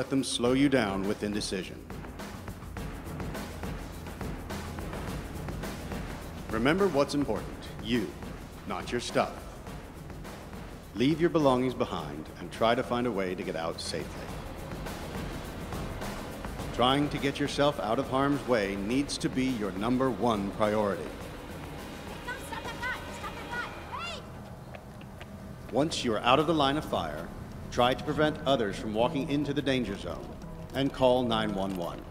let them slow you down with indecision. Remember what's important, you, not your stuff. Leave your belongings behind and try to find a way to get out safely. Trying to get yourself out of harm's way needs to be your #1 priority. Stop that guy! Stop that guy! Hey! Once you are out of the line of fire, try to prevent others from walking into the danger zone and call 911.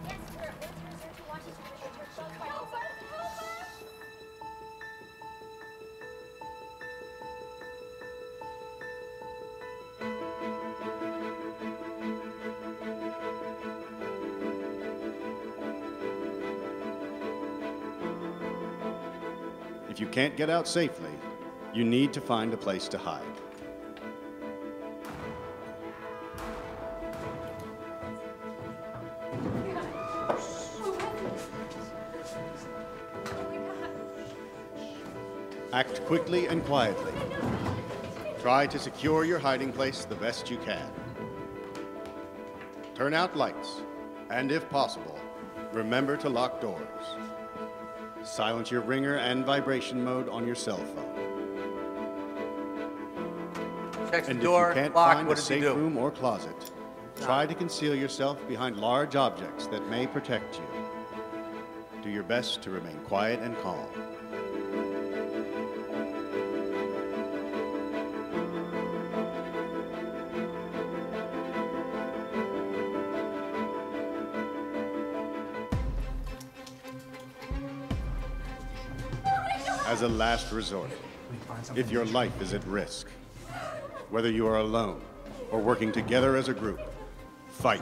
Yes, we're here to watch this finish. Help us! If you can't get out safely, you need to find a place to hide. Act quickly and quietly. Try to secure your hiding place the best you can. Turn out lights, and if possible, remember to lock doors. Silence your ringer and vibration mode on your cell phone. Checks the And door, if you can't locked, find what a does he safe do? room or closet, try to conceal yourself behind large objects that may protect you. Do your best to remain quiet and calm. As a last resort, if your life is at risk, whether you are alone or working together as a group, fight.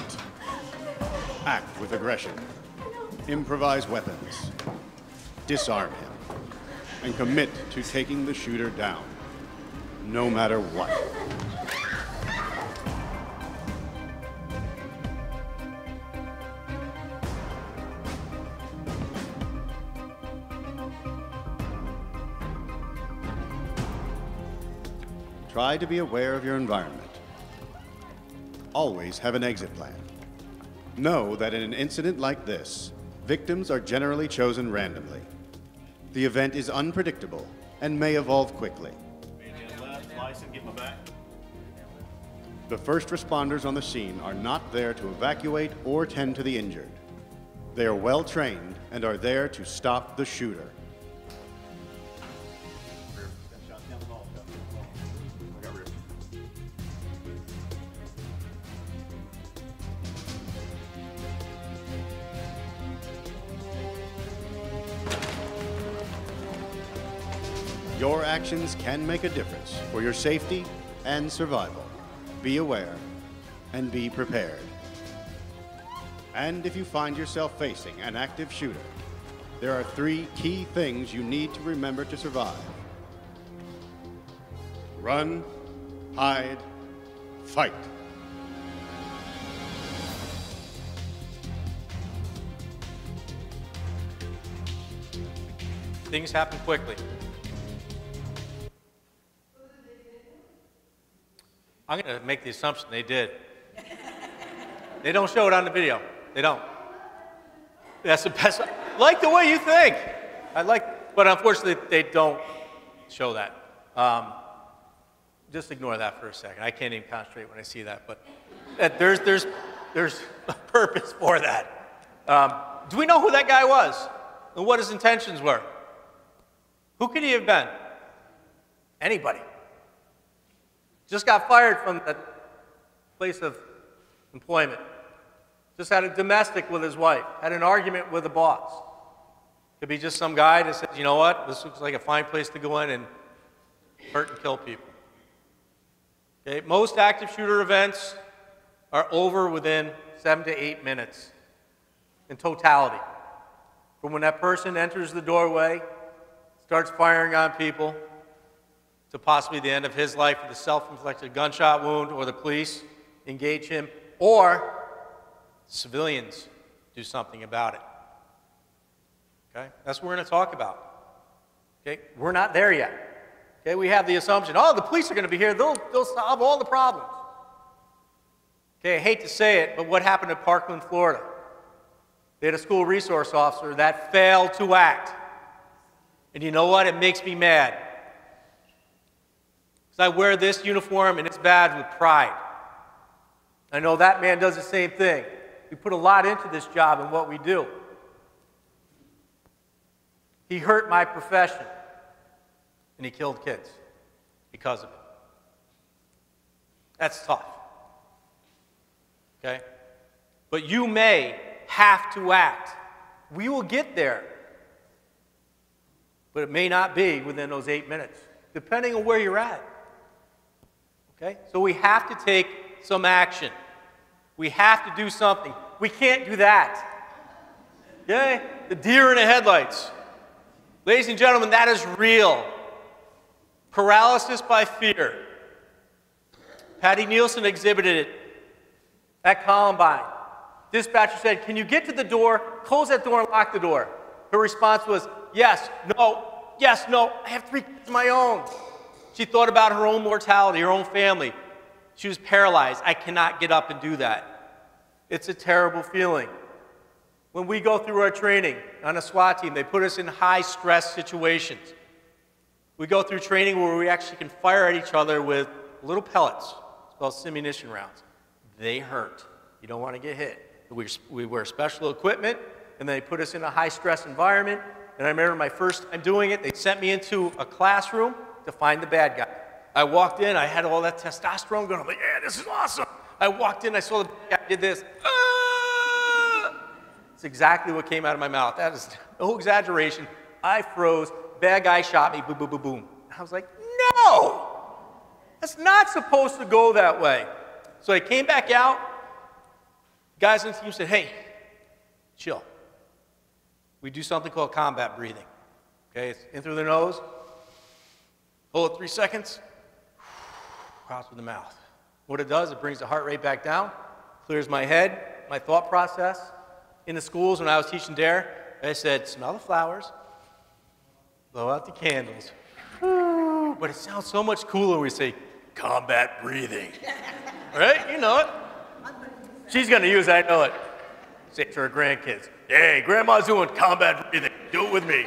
Act with aggression. Improvise weapons. Disarm him. And commit to taking the shooter down, no matter what. Try to be aware of your environment. Always have an exit plan. Know that in an incident like this, victims are generally chosen randomly. The event is unpredictable and may evolve quickly. The first responders on the scene are not there to evacuate or tend to the injured. They are well trained and are there to stop the shooter. Your actions can make a difference for your safety and survival. Be aware and be prepared. And if you find yourself facing an active shooter, there are 3 key things you need to remember to survive. Run, hide, fight. Things happen quickly. I'm going to make the assumption they did. They don't show it on the video. They don't. That's the best. I like the way you think. But unfortunately, they don't show that. Just ignore that for a second. I can't even concentrate when I see that. But there's a purpose for that. Do we know who that guy was and what his intentions were? Who could he have been? Anybody. Just got fired from that place of employment. Just had a domestic with his wife. Had an argument with the boss. Could be just some guy that says, you know what, this looks like a fine place to go in and hurt and kill people. Okay? Most active shooter events are over within 7 to 8 minutes in totality. From when that person enters the doorway, starts firing on people, to possibly the end of his life with a self-inflicted gunshot wound, or the police engage him, or civilians do something about it. Okay? That's what we're going to talk about. Okay? We're not there yet. Okay? We have the assumption, oh, the police are going to be here, they'll solve all the problems. Okay, I hate to say it, but what happened in Parkland, Florida? They had a school resource officer that failed to act. And you know what? It makes me mad. Because I wear this uniform and it's badge with pride. I know that man does the same thing. We put a lot into this job and what we do. He hurt my profession. And he killed kids because of it. That's tough. Okay? But you may have to act. We will get there. But it may not be within those 8 minutes, depending on where you're at. Okay? So we have to take some action. We have to do something. We can't do that. Okay? The deer in the headlights. Ladies and gentlemen, that is real. Paralysis by fear. Patty Nielsen exhibited it at Columbine. Dispatcher said, "Can you get to the door, close that door, and lock the door?" Her response was, yes, no, I have 3 kids of my own. She thought about her own mortality, her own family. She was paralyzed. I cannot get up and do that. It's a terrible feeling. When we go through our training on a SWAT team, they put us in high-stress situations. We go through training where we actually can fire at each other with little pellets. It's called simunition rounds. They hurt. You don't want to get hit. We wear special equipment, and they put us in a high-stress environment. And I remember my first time doing it, they sent me into a classroom to find the bad guy. I walked in, I had all that testosterone going. I'm like, yeah, this is awesome. I walked in, I saw the bad guy did this. It's exactly what came out of my mouth. That is no exaggeration. I froze. Bad guy shot me. Boom, boom, boom, boom. I was like, no! That's not supposed to go that way. So I came back out. Guys on the team said, hey, chill. We do something called combat breathing. Okay, it's in through the nose. Hold it 3 seconds. Out through the mouth. What it does, it brings the heart rate back down, clears my head, my thought process. In the schools, when I was teaching DARE, I said, smell the flowers, blow out the candles. But it sounds so much cooler when we say combat breathing. Right? You know it. She's going to use it, I know it. Say it to her grandkids. Hey, Grandma's doing combat breathing. Do it with me.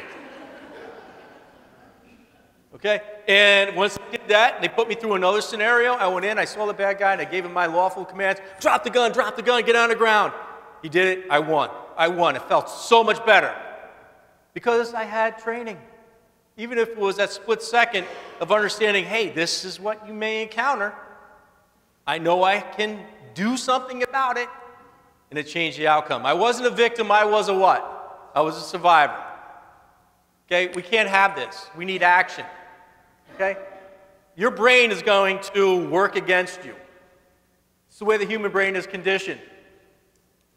Okay? And once I did that, they put me through another scenario. I went in, I saw the bad guy, and I gave him my lawful commands. Drop the gun, get on the ground. He did it, I won. It felt so much better. Because I had training. Even if it was that split second of understanding, hey, this is what you may encounter. I know I can do something about it. And it changed the outcome. I wasn't a victim, I was a what? I was a survivor. Okay, we can't have this. We need action. Okay? Your brain is going to work against you. It's the way the human brain is conditioned.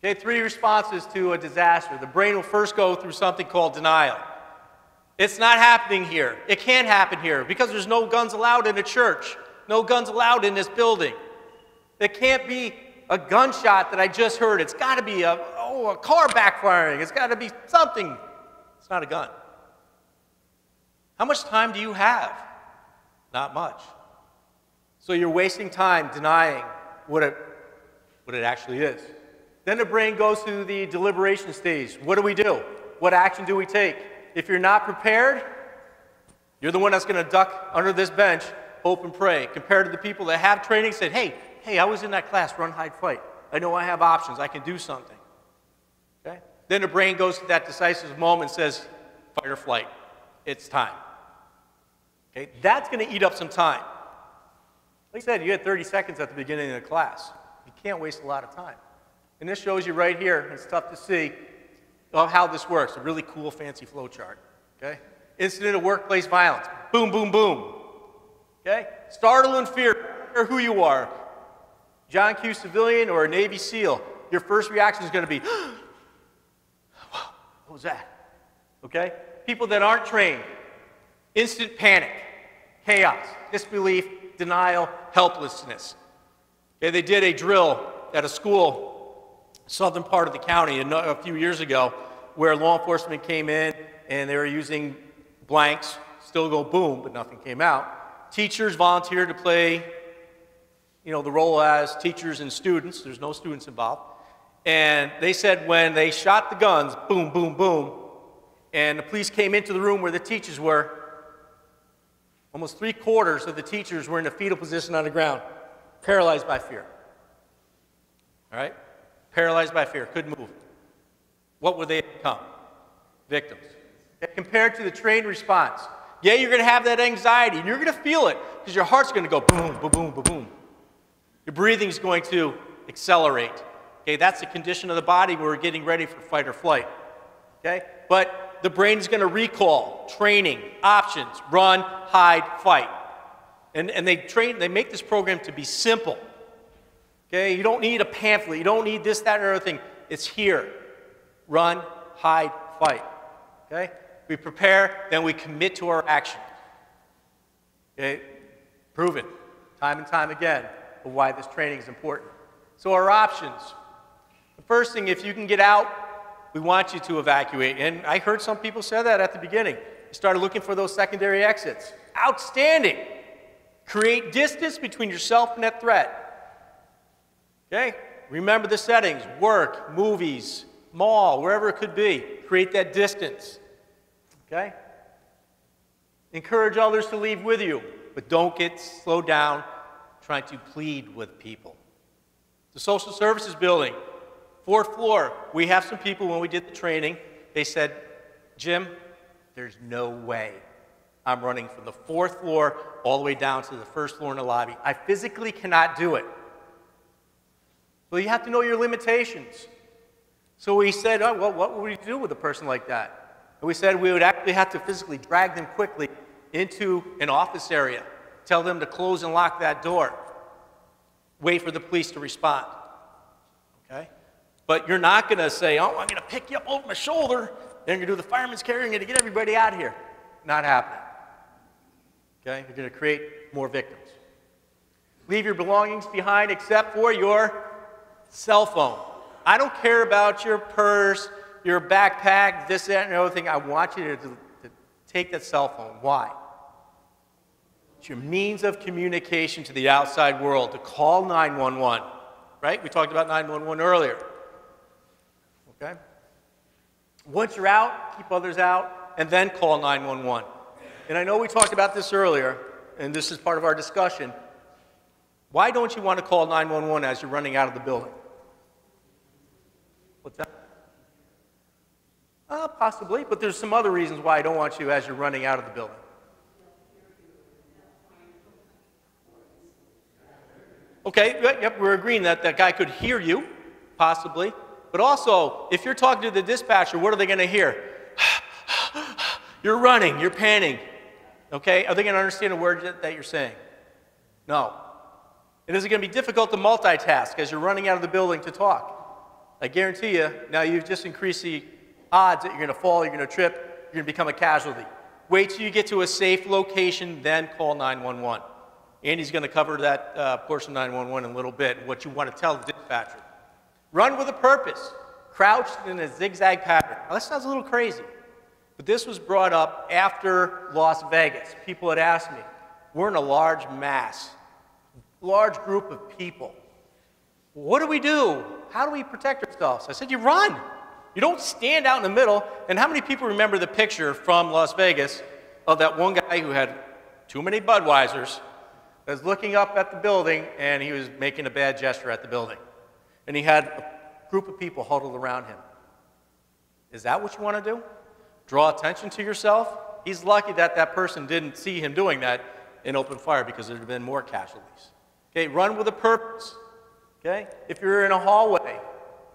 Okay, 3 responses to a disaster. The brain will first go through something called denial. It's not happening here. It can't happen here because there's no guns allowed in a church. No guns allowed in this building. It can't be a gunshot that I just heard. It's got to be a car backfiring. It's got to be something. It's not a gun. How much time do you have? Not much. So you're wasting time denying what it actually is. Then the brain goes to the deliberation stage. What do we do? What action do we take? If you're not prepared, you're the one that's going to duck under this bench, hope and pray. Compared to the people that have training, said, hey, I was in that class, run, hide, fight. I know I have options. I can do something. Okay? Then the brain goes to that decisive moment and says, fight or flight. It's time. Okay? That's going to eat up some time. Like I said, you had 30 seconds at the beginning of the class. You can't waste a lot of time. And this shows you right here, it's tough to see, how this works. A really cool, fancy flow chart. Okay? Incident of workplace violence. Boom, boom, boom. Okay? Startle and fear, no matter who you are. John Q. Civilian or a Navy SEAL, your first reaction is going to be, what was that? Okay? People that aren't trained, instant panic, chaos, disbelief, denial, helplessness. Okay? They did a drill at a school, southern part of the county, a few years ago, where law enforcement came in and they were using blanks, still go boom, but nothing came out. Teachers volunteered to play the role as teachers and students. There's no students involved. And they said when they shot the guns, boom, boom, boom, and the police came into the room where the teachers were, almost 3/4 of the teachers were in a fetal position on the ground, paralyzed by fear. All right? Paralyzed by fear, couldn't move. What would they become? Victims. Okay, compared to the trained response. Yeah, you're going to have that anxiety, and you're going to feel it, because your heart's going to go boom, boom, boom, boom, boom. Your breathing's going to accelerate. Okay, that's the condition of the body where we're getting ready for fight or flight. Okay? But the brain is going to recall, training, options, run, hide, fight. And they make this program to be simple. Okay? You don't need a pamphlet. You don't need this, that, or other thing. It's here. Run, hide, fight. Okay? We prepare, then we commit to our action. Okay? Proven time and time again of why this training is important. So our options. The first thing, if you can get out, we want you to evacuate. And I heard some people say that at the beginning. You started looking for those secondary exits. Outstanding. Create distance between yourself and that threat. Okay? Remember the settings. Work, movies, mall, wherever it could be. Create that distance. Okay? Encourage others to leave with you, but don't get slowed down trying to plead with people. The social services building, 4th floor. We have some people, when we did the training, they said, Jim, there's no way I'm running from the 4th floor all the way down to the 1st floor in the lobby. I physically cannot do it. Well, you have to know your limitations. So we said, oh, well, what would we do with a person like that? And we said we would actually have to physically drag them quickly into an office area, tell them to close and lock that door, wait for the police to respond. Okay? But you're not going to say, oh, I'm going to pick you up over my shoulder, then you're going to do the fireman's carry, and you're going to get everybody out of here. Not happening. Okay? You're going to create more victims. Leave your belongings behind except for your cell phone. I don't care about your purse, your backpack, this, that, and the other thing. I want you to take that cell phone. Why? It's your means of communication to the outside world, to call 911. Right? We talked about 911 earlier. Okay? Once you're out, keep others out, and then call 911. And I know we talked about this earlier, and this is part of our discussion. Why don't you want to call 911 as you're running out of the building? What's that? Possibly, but there's some other reasons why I don't want you as you're running out of the building. Okay, yep, we're agreeing that that guy could hear you, possibly. But also, if you're talking to the dispatcher, what are they going to hear? You're running, you're panting. Okay, are they going to understand a word that you're saying? No. And is it going to be difficult to multitask as you're running out of the building to talk? I guarantee you, now you've just increased the odds that you're going to fall, you're going to trip, you're going to become a casualty. Wait till you get to a safe location, then call 911. Andy's going to cover that portion of 911 in a little bit, and what you want to tell the dispatcher. Run with a purpose, crouched in a zigzag pattern. Now, that sounds a little crazy, but this was brought up after Las Vegas. People had asked me, we're in a large mass, large group of people. What do we do? How do we protect ourselves? I said, you run. You don't stand out in the middle. And how many people remember the picture from Las Vegas of that one guy who had too many Budweisers, was looking up at the building, and he was making a bad gesture at the building. And he had a group of people huddled around him. Is that what you want to do? Draw attention to yourself? He's lucky that that person didn't see him doing that in open fire, because there would have been more casualties. Okay, run with a purpose. Okay? If you're in a hallway,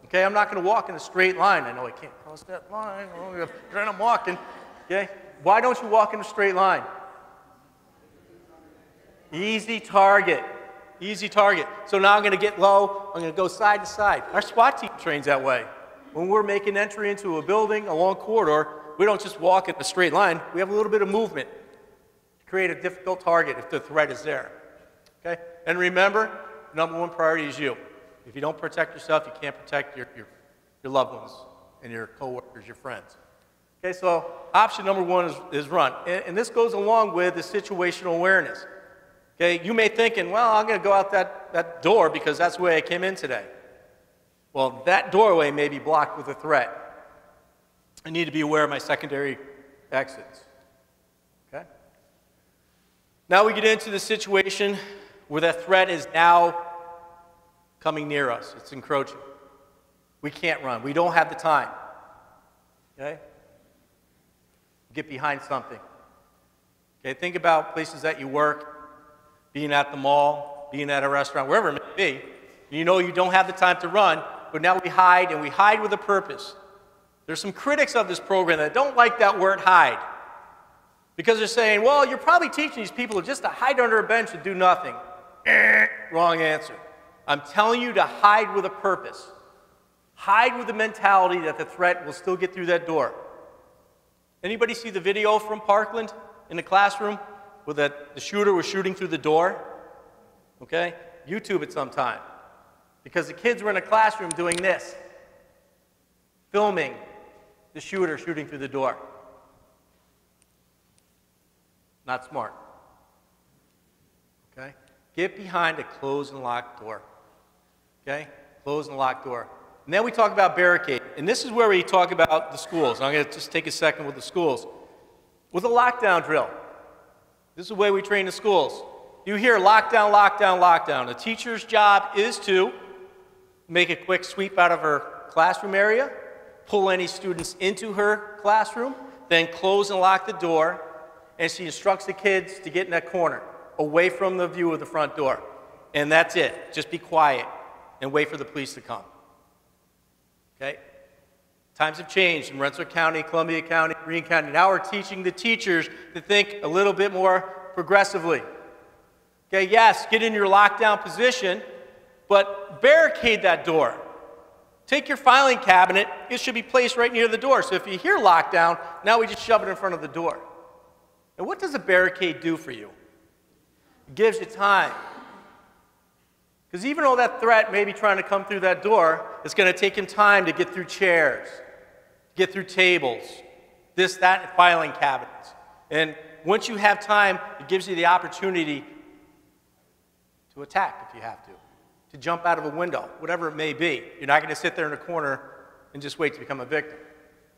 okay, I'm not going to walk in a straight line. I know I can't cross that line. I'm walking. Okay? Why don't you walk in a straight line? Easy target. Easy target. So now I'm going to get low. I'm going to go side to side. Our SWAT team trains that way. When we're making entry into a building, a long corridor, we don't just walk in a straight line. We have a little bit of movement to create a difficult target if the threat is there. Okay? And remember, number one priority is you. If you don't protect yourself, you can't protect your loved ones and your coworkers, your friends. Okay, so option number one is run. And this goes along with the situational awareness. Okay, you may thinking, well, I'm going to go out that that door because that's the way I came in today. Well, that doorway may be blocked with a threat. I need to be aware of my secondary exits. Okay? Now we get into the situation where that threat is now coming near us. It's encroaching. We can't run. We don't have the time. Okay? Get behind something. Okay, think about places that you work, being at the mall, being at a restaurant, wherever it may be. You know you don't have the time to run, but now we hide, and we hide with a purpose. There's some critics of this program that don't like that word hide, because they're saying, well, you're probably teaching these people just to hide under a bench and do nothing. Wrong answer. I'm telling you to hide with a purpose. Hide with the mentality that the threat will still get through that door. Anybody see the video from Parkland in the classroom where the shooter was shooting through the door? Okay? YouTube it sometime. Because the kids were in a classroom doing this, filming the shooter shooting through the door. Not smart. Okay? Get behind a closed and locked door. Okay? Closed and locked door. And then we talk about barricade. And this is where we talk about the schools. I'm going to just take a second with the schools. With a lockdown drill. This is the way we train the schools. You hear lockdown, lockdown, lockdown. The teacher's job is to make a quick sweep out of her classroom area, pull any students into her classroom, then close and lock the door, and she instructs the kids to get in that corner, away from the view of the front door. And that's it. Just be quiet and wait for the police to come. Okay? Times have changed in Rensselaer County, Columbia County, Greene County. Now we're teaching the teachers to think a little bit more progressively. Okay, yes, get in your lockdown position, but barricade that door. Take your filing cabinet. It should be placed right near the door. So if you hear lockdown, now we just shove it in front of the door. And what does a barricade do for you? It gives you time. Because even though that threat may be trying to come through that door, it's going to take him time to get through chairs, get through tables, this, that, and filing cabinets. And once you have time, it gives you the opportunity to attack if you have to jump out of a window, whatever it may be. You're not going to sit there in a corner and just wait to become a victim.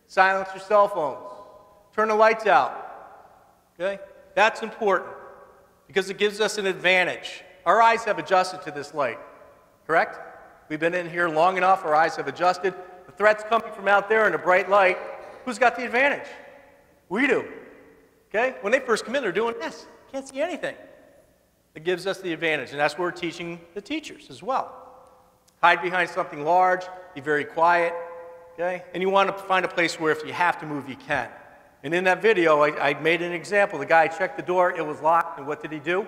Silence your cell phones. Turn the lights out. Okay? That's important because it gives us an advantage. Our eyes have adjusted to this light, correct? We've been in here long enough, our eyes have adjusted. The threat's coming from out there in a bright light. Who's got the advantage? We do. Okay? When they first come in, they're doing this. Can't see anything. It gives us the advantage, and that's what we're teaching the teachers as well. Hide behind something large, be very quiet, okay? And you want to find a place where if you have to move, you can. And in that video, I made an example. The guy checked the door, it was locked, and what did he do?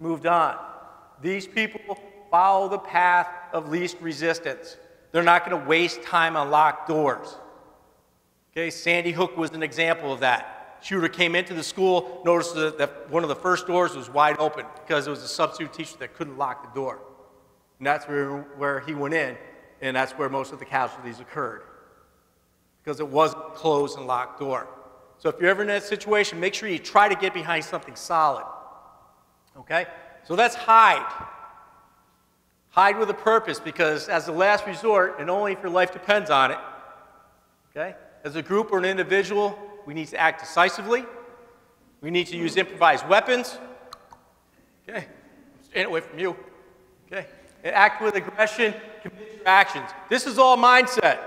Moved on. These people follow the path of least resistance. They're not going to waste time on locked doors. Okay, Sandy Hook was an example of that. Shooter came into the school, noticed that one of the first doors was wide open because it was a substitute teacher that couldn't lock the door. And that's where he went in, and that's where most of the casualties occurred because it wasn't a closed and locked door. So if you're ever in that situation, make sure you try to get behind something solid. Okay? So that's hide. Hide with a purpose because as a last resort, and only if your life depends on it, okay? As a group or an individual, we need to act decisively. We need to use improvised weapons. Okay? Stand away from you. Okay? And act with aggression, commit your actions. This is all mindset.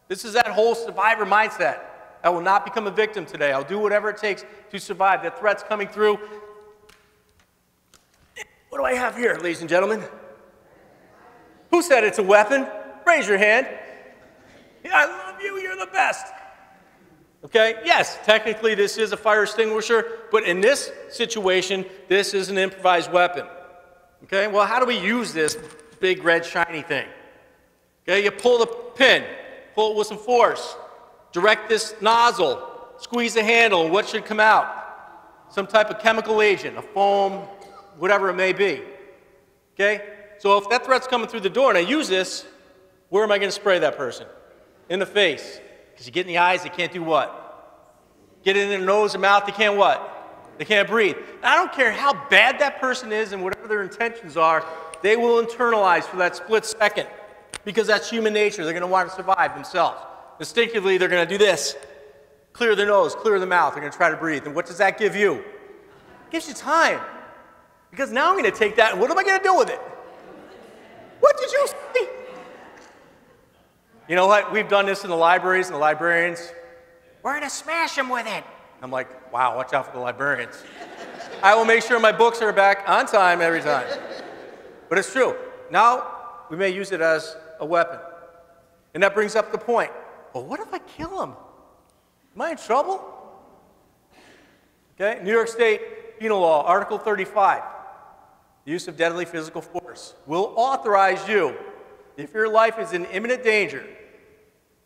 This is that whole survivor mindset. I will not become a victim today. I'll do whatever it takes to survive. That threat's coming through. What do I have here, ladies and gentlemen? Who said it's a weapon? Raise your hand. Yeah, I love you. You're the best. Okay? Yes, technically this is a fire extinguisher, but in this situation, this is an improvised weapon. Okay? Well, how do we use this big red shiny thing? Okay? You pull the pin, pull it with some force, direct this nozzle, squeeze the handle, and what should come out? Some type of chemical agent, a foam, whatever it may be. Okay? So if that threat's coming through the door and I use this, where am I going to spray that person? In the face. Because you get in the eyes, they can't do what? Get in their nose and mouth, they can't what? They can't breathe. I don't care how bad that person is and whatever their intentions are, they will internalize for that split second because that's human nature. They're going to want to survive themselves. Instinctively, they're going to do this. Clear the nose, clear the mouth. They're going to try to breathe. And what does that give you? It gives you time. Because now I'm going to take that, and what am I going to do with it? What did you say? You know what? We've done this in the libraries and the librarians. We're going to smash them with it. I'm like, wow, watch out for the librarians. I will make sure my books are back on time every time. But it's true. Now, we may use it as a weapon. And that brings up the point. Well, what if I kill him? Am I in trouble? Okay, New York State Penal Law, Article 35. The use of deadly physical force will authorize you, if your life is in imminent danger,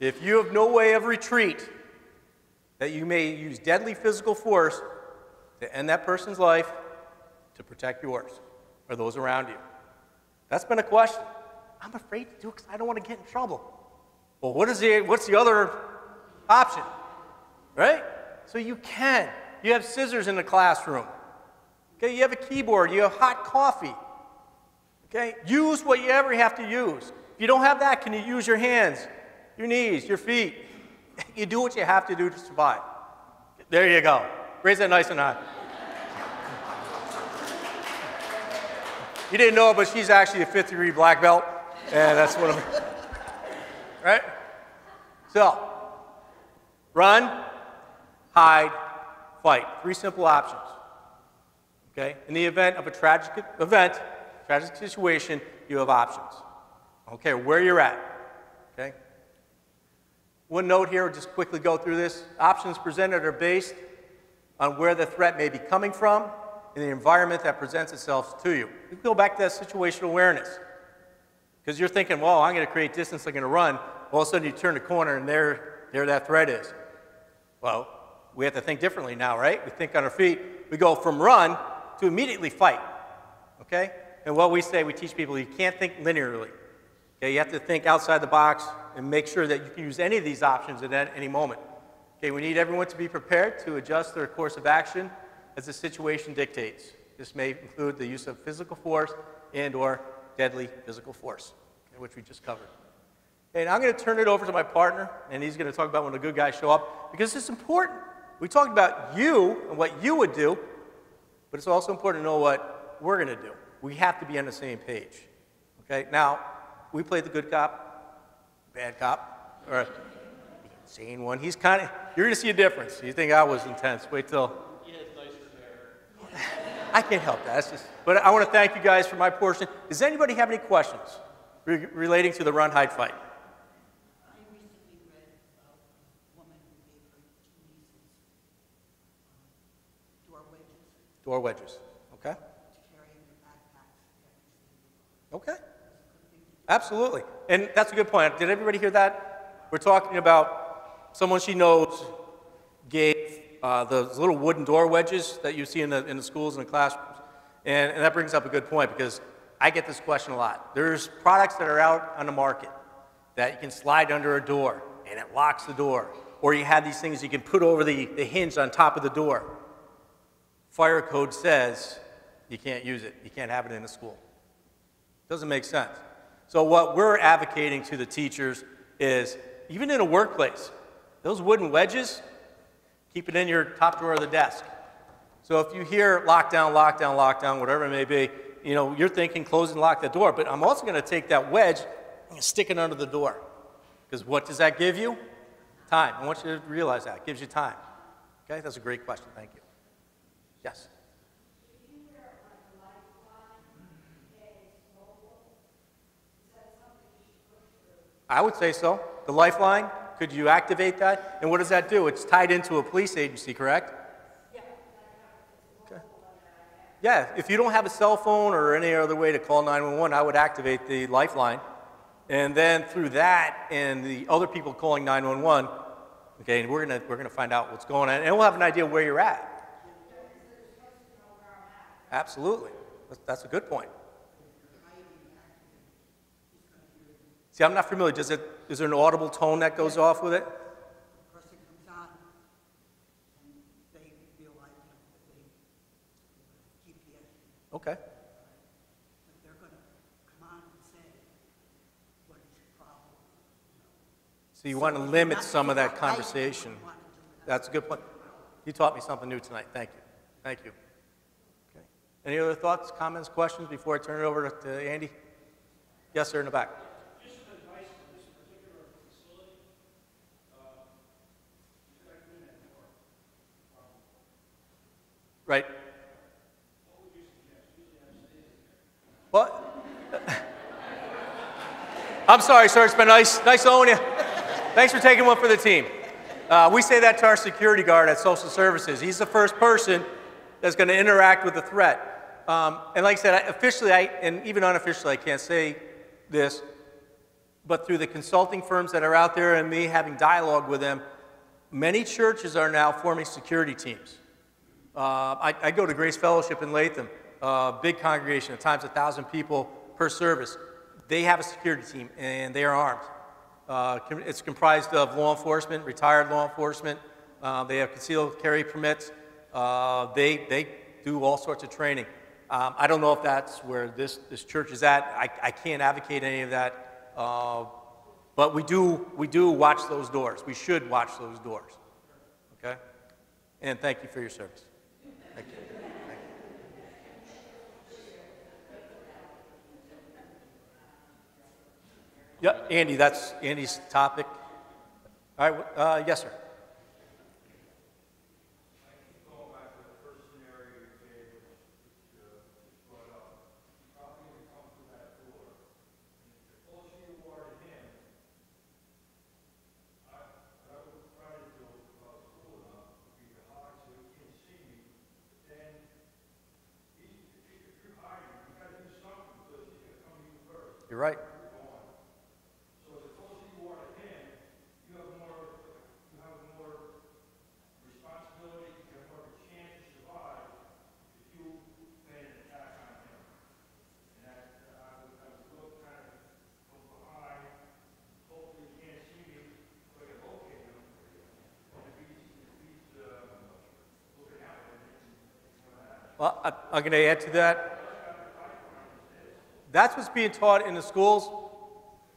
if you have no way of retreat, that you may use deadly physical force to end that person's life to protect yours or those around you. That's been a question. I'm afraid to do it because I don't want to get in trouble. Well, what's the other option? Right? So you can. You have scissors in the classroom. Okay, you have a keyboard, you have hot coffee. Okay? Use what you ever have to use. If you don't have that, can you use your hands, your knees, your feet? You do what you have to do to survive. There you go. Raise that nice and high. You didn't know it, but she's actually a 5th-degree black belt, and that's one of them. Right? So, run, hide, fight. 3 simple options. Okay? In the event of a tragic situation, you have options. Okay, where you're at. Okay? One note here, just quickly go through this. Options presented are based on where the threat may be coming from and the environment that presents itself to you. We go back to that situational awareness. Because you're thinking, well, I'm going to create distance, I'm going to run. All of a sudden you turn the corner and there that threat is. Well, we have to think differently now, right? We think on our feet. We go from run to immediately fight. Okay? And what we say, we teach people, you can't think linearly. Okay? You have to think outside the box and make sure that you can use any of these options at any moment. Okay, we need everyone to be prepared to adjust their course of action as the situation dictates. This may include the use of physical force and or deadly physical force, which we just covered. And I'm going to turn it over to my partner, and he's going to talk about when the good guys show up, because it's important. We talked about you and what you would do, but it's also important to know what we're going to do. We have to be on the same page. Okay, now, we play the good cop, bad cop, or insane one. He's kind of, you're going to see a difference. You think I was intense. Wait till. He has nicer hair. I can't help that. That's just, but I want to thank you guys for my portion. Does anybody have any questions relating to the run, hide, fight? I recently read about a woman who gave her 2 nieces door wedges. Door wedges. Okay. To carry in their backpacks. Okay. Absolutely. And that's a good point. Did everybody hear that? We're talking about someone she knows gave those little wooden door wedges that you see in the schools and the classrooms. And that brings up a good point because I get this question a lot. There's products that are out on the market that you can slide under a door and it locks the door. Or you have these things you can put over the hinge on top of the door. Fire code says you can't use it. You can't have it in a school. Doesn't make sense. So what we're advocating to the teachers is, even in a workplace, those wooden wedges, keep it in your top drawer of the desk. So if you hear lockdown, lockdown, lockdown, whatever it may be, you know, you're thinking close and lock the door, but I'm also going to take that wedge and stick it under the door. Because what does that give you? Time. I want you to realize that. It gives you time. Okay, that's a great question. Thank you. Yes? I would say so. The lifeline, could you activate that? And what does that do? It's tied into a police agency, correct? Yeah. Okay. Yeah, if you don't have a cell phone or any other way to call 911, I would activate the lifeline. And then through that and the other people calling 911, okay, and we're gonna find out what's going on, and we'll have an idea where you're at. Absolutely. That's a good point. See, I'm not familiar. Is there an audible tone that goes off with it? The person comes on and they realize that they GPS. Okay. But they're going to So you want to limit some of that conversation. That's a good point. You taught me something new tonight. Thank you. Thank you. Okay. Any other thoughts, comments, questions before I turn it over to Andy? Yes, sir, in the back. Just some advice on this particular facility. You could recommend that more. Right. What would you suggest? Usually I'm staying. Well, I'm sorry, sir. It's been nice knowing you. Thanks for taking one for the team. We say that to our security guard at Social Services. He's the first person that's going to interact with the threat. And like I said, officially, and even unofficially, I can't say this, but through the consulting firms that are out there and me having dialogue with them, many churches are now forming security teams. I go to Grace Fellowship in Latham, big congregation, at times 1,000 people per service. They have a security team, and they are armed. It's comprised of law enforcement, retired law enforcement. They have concealed carry permits. They do all sorts of training. I don't know if that's where this church is at. I can't advocate any of that. But we do watch those doors. We should watch those doors. Okay? And thank you for your service. Thank you. Yeah, Andy, that's Andy's topic. All right, yes, sir. Going back to the first scenario you gave, which brought up, how can you come through that door? The closer you are to him, what I would try to do if I was cool enough would be to hide so he can't see me. But then, if you're hiding, you got to do something because he's going to come to you first. You're right. So the closer you are to him, you have more responsibility, you have more of a chance to survive if you plan an attack on him. And that I would look kind of from behind, hopefully he can't see me, so I can locate him. And if he's looking out at me, Well, I'm going to add to that. That's what's being taught in the schools.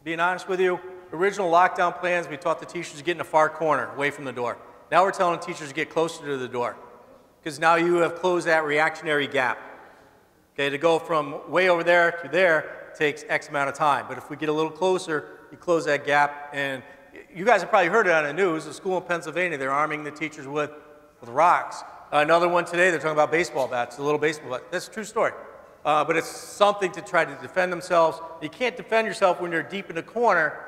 Being honest with you, original lockdown plans, we taught the teachers to get in a far corner, away from the door. Now we're telling teachers to get closer to the door, because now you have closed that reactionary gap. Okay, to go from way over there to there takes X amount of time. But if we get a little closer, you close that gap. And you guys have probably heard it on the news. A school in Pennsylvania, they're arming the teachers with rocks. Another one today, they're talking about baseball bats, a little baseball bat. That's a true story. But it's something to try to defend themselves. You can't defend yourself when you're deep in the corner.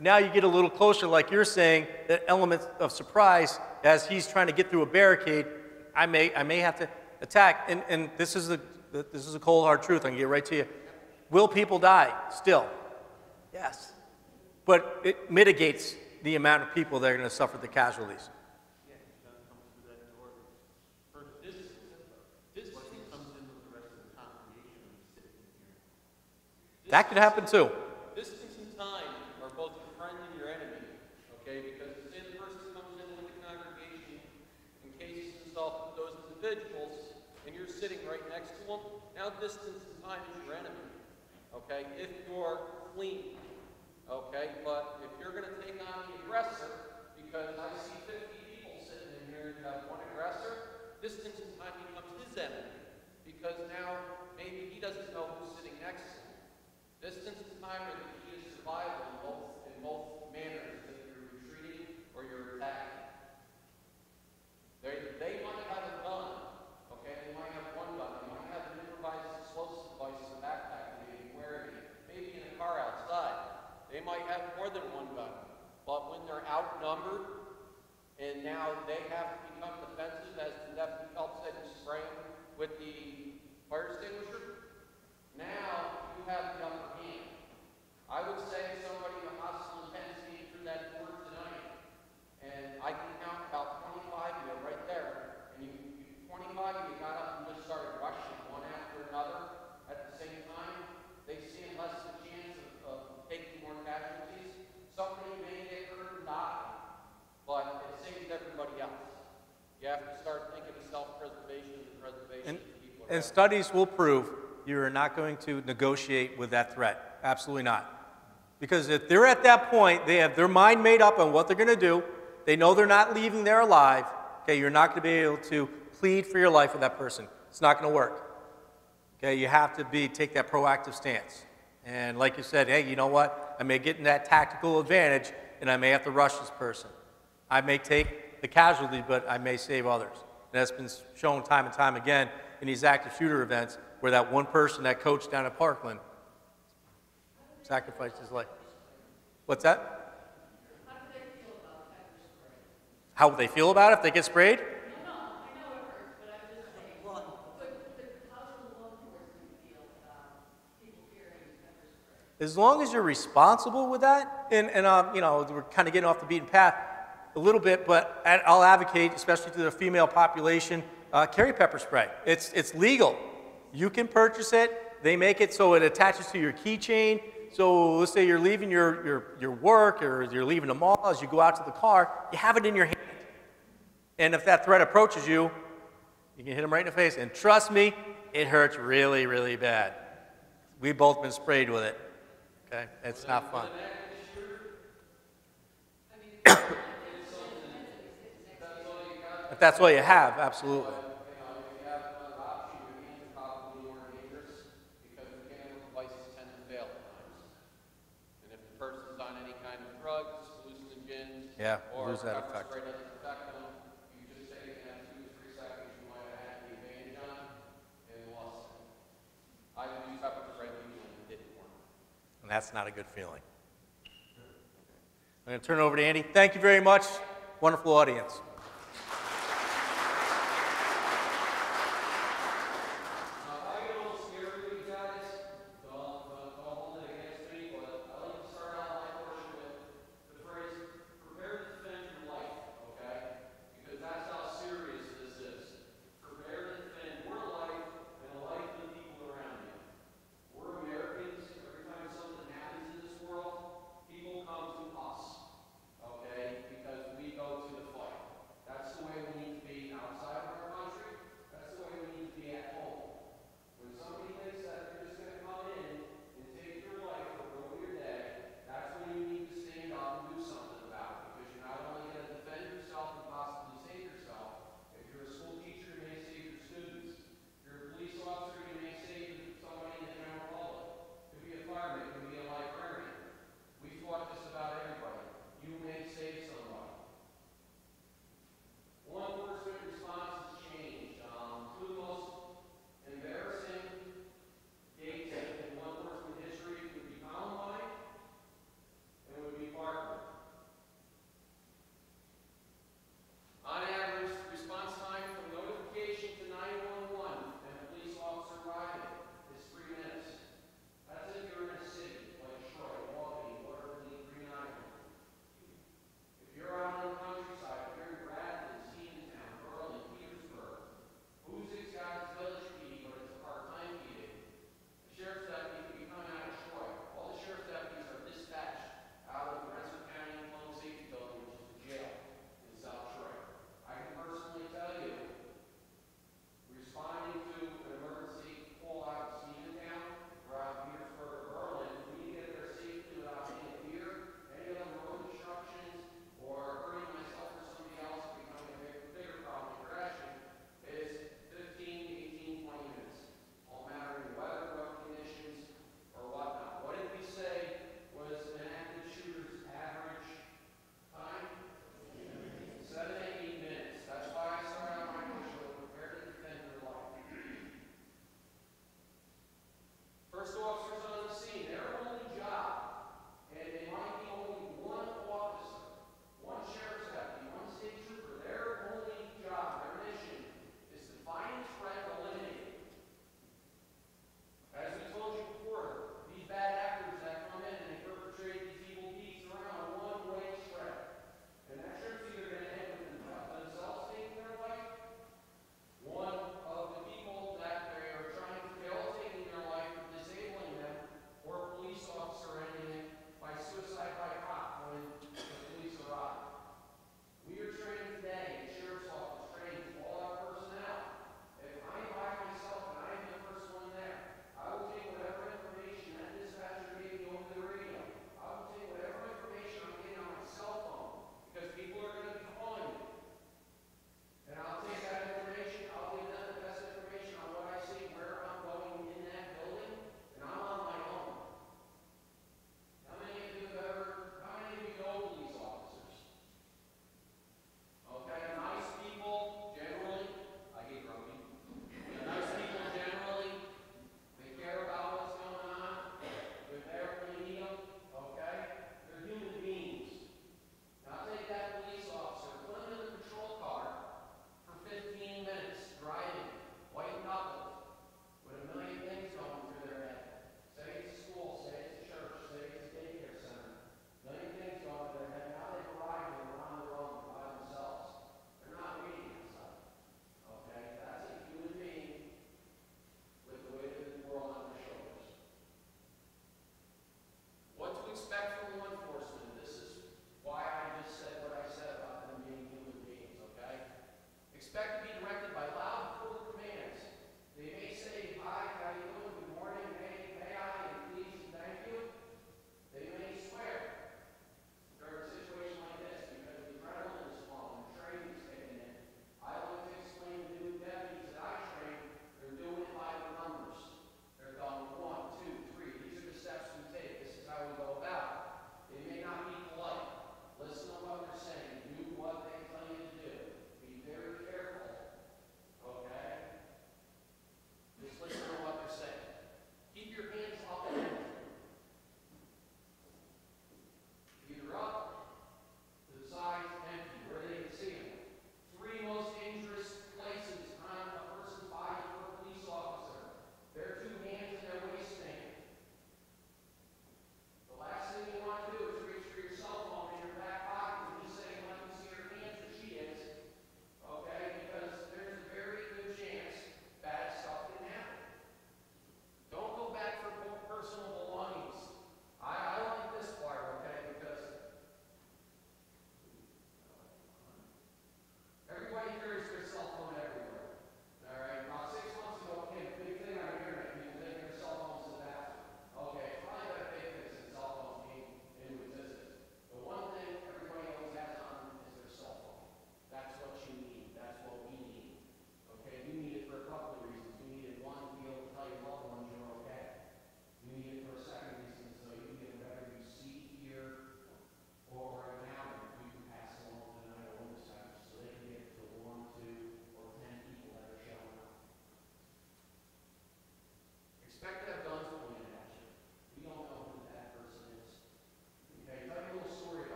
Now you get a little closer, like you're saying, that element of surprise as he's trying to get through a barricade. I may have to attack. And this is a cold hard truth. I can get right to you. Will people die still? Yes. But it mitigates the amount of people that are going to suffer the casualties. That could happen too. Distance and time are both your friend and your enemy, okay? Because say the person comes in with the congregation, encases himself with those individuals, and you're sitting right next to them, now distance and time is your enemy, okay? If you're fleeing, okay? But if you're going to take on the aggressor, because I see 50 people sitting in here and you have one aggressor, distance and time becomes his enemy, because now maybe he doesn't know who's sitting next to him. Distance and time are the key to survival in both manners, if you're retreating or you're attacking. They might have a gun, okay? They might have one gun. They might have an improvised explosive device in the backpack that they can wear, maybe in a car outside. They might have more than one gun. But when they're outnumbered, and now they have to become defensive, as Deputy Phelps said, you spray them with the fire extinguisher, now you have the upper hand. I would say somebody in a hostile intensity through that door tonight, and I can count about 25 of you right there, and 25 of you got up and just started rushing one after another at the same time. They stand less of a chance of taking more casualties. Somebody may get hurt and die, but it saves everybody else. You have to start thinking of self-preservation and preservation of the people. And studies will prove you are not going to negotiate with that threat. Absolutely not. Because if they're at that point, they have their mind made up on what they're going to do, they know they're not leaving there alive, okay, you're not going to be able to plead for your life with that person. It's not going to work. Okay, you have to take that proactive stance. And like you said, hey, you know what? I may get in that tactical advantage, and I may have to rush this person. I may take the casualty, but I may save others. And that's been shown time and time again in these active shooter events where that one person, that coach down at Parkland, sacrificed his life. What's that? How would they feel about it if they get sprayed? As long as you're responsible with that, and you know, we're kind of getting off the beaten path a little bit, but I'll advocate, especially to the female population, carry pepper spray. It's legal. You can purchase it. They make it so it attaches to your keychain. So let's say you're leaving your work or you're leaving the mall, as you go out to the car, you have it in your hand. And if that threat approaches you, you can hit them right in the face. And trust me, it hurts really, really bad. We've both been sprayed with it. Okay? It's not fun. If that's all you have, absolutely. Yeah, or lose that pepper effect. spray doesn't affect them, you just say in that 2 to 3 seconds you might have had the advantage on and lost it. I used pepper spray usually and it didn't work. And that's not a good feeling. I'm going to turn it over to Andy. Thank you very much. Wonderful audience.